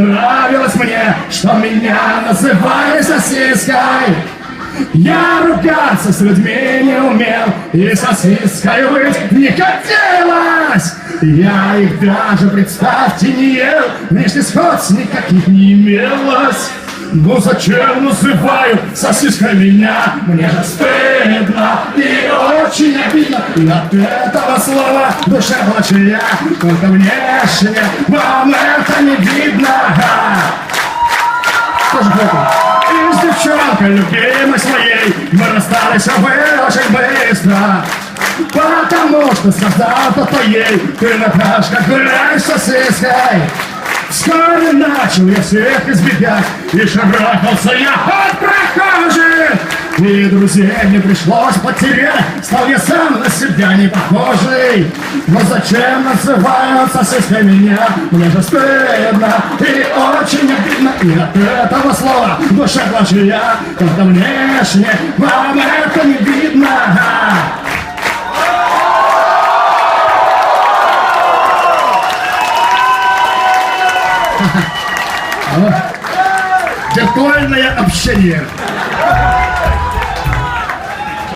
Нравилось мне, что меня называли сосиской. Я ругаться с людьми не умел, и сосиской быть не хотелось. Я их даже, представьте, не ел, лишних сходств никаких не имелось. Ну зачем называют сосиской меня? Мне же стыдно и очень обидно. И от этого слова в душе плачая, только внешне вам это не видно. Тоже плохо. И с девчонкой любимой своей мы расстались, увы, очень быстро. Потому что сказал кто-то ей: ты на пляжках гуляешь с сосиской. Вскоре начал я всех избегать, и шарахался я от прохожих. И друзей мне пришлось потерять, стал я сам на себя не похожий. Но зачем называют сосиской меня? Мне же стыдно и очень обидно. И от этого слова в душе плачу я, когда внешне вам это не видно. Виртуальное общение.